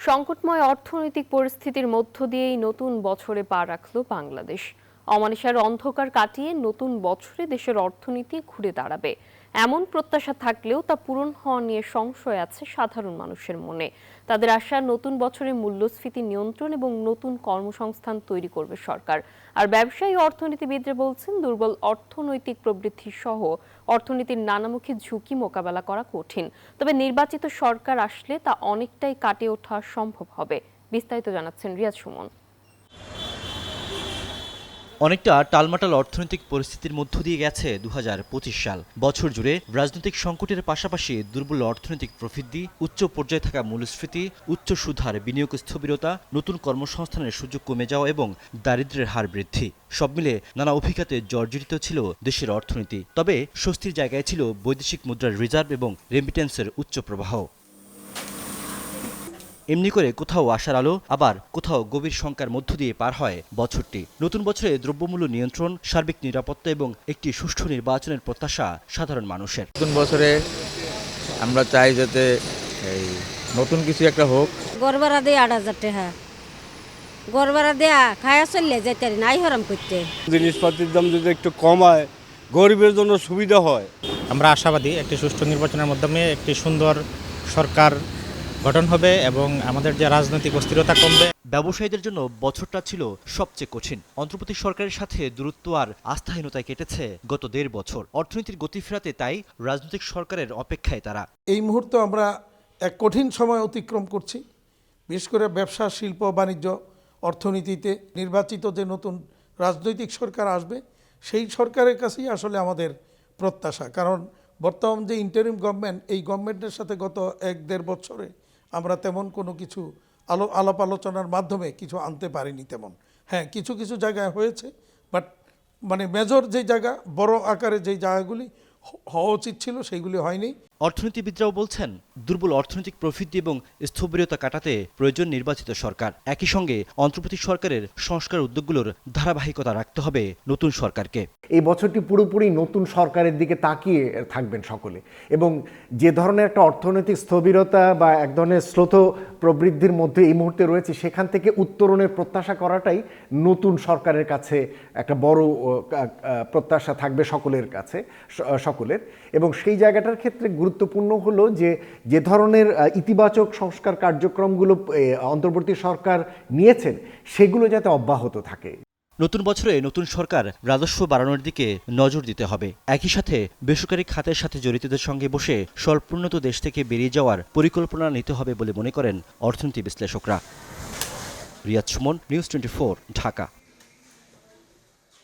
সংকটময় অর্থনৈতিক পরিস্থিতির মধ্য দিয়েই নতুন বছরে পা রাখল বাংলাদেশ। অমানিসার অন্ধকার কাটিয়ে নতুন বছরে দেশের অর্থনীতি ঘুরে দাঁড়াবে এমন প্রত্যাশা থাকলেও তা পূরণ হওয়া নিয়ে সংশয় আছে সাধারণ মানুষের মনে। তাদের আশা, নতুন বছরে মূল্যস্ফীতি নিয়ন্ত্রণ এবং নতুন কর্মসংস্থান তৈরি করবে সরকার। আর ব্যবসায়ী ও অর্থনীতিবিদরা বলছেন, দুর্বল অর্থনৈতিক প্রবৃদ্ধি সহ অর্থনীতির নানামুখী ঝুঁকি মোকাবেলা করা কঠিন। তবে নির্বাচিত সরকার আসলে তা অনেকটাই কাটিয়ে ওঠা সম্ভব হবে। বিস্তারিত জানাচ্ছেন রিয়াজ সুমন। অনেকটা টালমাটাল অর্থনৈতিক পরিস্থিতির মধ্য দিয়ে গেছে ২০২৫ সাল। বছর জুড়ে রাজনৈতিক সংকটের পাশাপাশি দুর্বল অর্থনৈতিক প্রবৃদ্ধি, উচ্চ পর্যায়ে থাকা মূল্যস্ফীতি, উচ্চ সুদহার, বিনিয়োগ স্থবিরতা, নতুন কর্মসংস্থানের সুযোগ কমে যাওয়া এবং দারিদ্র্যের হার বৃদ্ধি, সব মিলে নানা অভিঘাতে জর্জরিত ছিল দেশের অর্থনীতি। তবে স্বস্তির জায়গায় ছিল বৈদেশিক মুদ্রার রিজার্ভ এবং রেমিটেন্সের উচ্চ প্রবাহ। এমনি করে কোথাও আশার আলো, আবার কোথাও গভীর শঙ্কার মধ্য দিয়ে পার হয় বছরটি। নতুন বছরে দ্রব্যমূল্য নিয়ন্ত্রণ, সার্বিক নিরাপত্তা এবং একটি সুষ্ঠু নির্বাচনের প্রত্যাশা সাধারণ মানুষের। নতুন বছরে আমরা চাই যাতে এই নতুন কিছু একটা হোক। গড় দিয়ে ৮,০০০ টাকা গড় দেয়া খায়া চললে যেতে নাই হরাম করতে। জিনিসপাতির দাম যদি একটু কমায়, গরিবের জন্য সুবিধা হয়। আমরা আশাবাদী একটি সুষ্ঠু নির্বাচনের মাধ্যমে একটি সুন্দর সরকার গঠন হবে এবং আমাদের যে রাজনৈতিক অস্থিরতা কমবে। ব্যবসায়ীদের জন্য বছরটা ছিল সবচেয়ে কঠিন। অন্তর্বর্তী সরকারের সাথে দূরত্ব আর আস্থাহীনতায় কেটেছে গত ১.৫ বছর। অর্থনীতির গতি ফেরাতে তাই রাজনৈতিক সরকারের অপেক্ষায় তারা। এই মুহূর্তে আমরা এক কঠিন সময় অতিক্রম করছি। বিশেষ করে ব্যবসা, শিল্প, বাণিজ্য, অর্থনীতিতে নির্বাচিত যে নতুন রাজনৈতিক সরকার আসবে, সেই সরকারের কাছেই আসলে আমাদের প্রত্যাশা। কারণ বর্তমান যে ইন্টারিম গভর্নমেন্ট, এই গভর্নমেন্টের সাথে গত ১-১.৫ বছরে আমরা তেমন কোনো কিছু আলাপ আলোচনার মাধ্যমে কিছু আনতে পারিনি তেমন। হ্যাঁ, কিছু কিছু জায়গায় হয়েছে, বাট মেজর যে জায়গা, বড় আকারে যে জায়গাগুলি হওয়া উচিত ছিল সেইগুলি হয়নি। অর্থনীতিবিদরাও বলছেন, দুর্বল অর্থনৈতিক প্রবৃদ্ধি এবং স্থবিরতা কাটাতে প্রয়োজন নির্বাচিত সরকার। একই সঙ্গে অন্তর্বর্তী সরকারের সংস্কার উদ্যোগগুলোর ধারাবাহিকতা রাখতে হবে নতুন সরকারকে। এই বছরটি পুরোপুরি নতুন সরকারের দিকে তাকিয়ে থাকবেন সকলে, এবং যে ধরনের একটা অর্থনৈতিক স্থবিরতা বা এক ধরনের শ্লথ প্রবৃদ্ধির মধ্যে এই মুহূর্তে রয়েছে, সেখান থেকে উত্তরণের প্রত্যাশা করাটাই নতুন সরকারের কাছে একটা বড় প্রত্যাশা থাকবে সকলের। এবং সেই জায়গাটার ক্ষেত্রে গুরুত্বপূর্ণ হলো যে ধরনের ইতিবাচক সংস্কার কার্যক্রমগুলো অন্তর্বর্তী সরকার নিয়েছেন, সেগুলো যাতে অব্যাহত থাকে। নতুন বছরে নতুন সরকার রাজস্ব বাড়ানোর দিকে নজর দিতে হবে। একই সাথে বেসরকারি খাতের সাথে জড়িতদের সঙ্গে বসে স্বল্পোন্নত দেশ থেকে বেরিয়ে যাওয়ার পরিকল্পনা নিতে হবে বলে মনে করেন অর্থনীতি বিশ্লেষকরা। রিয়াজ সুমন, নিউজ 24, ঢাকা।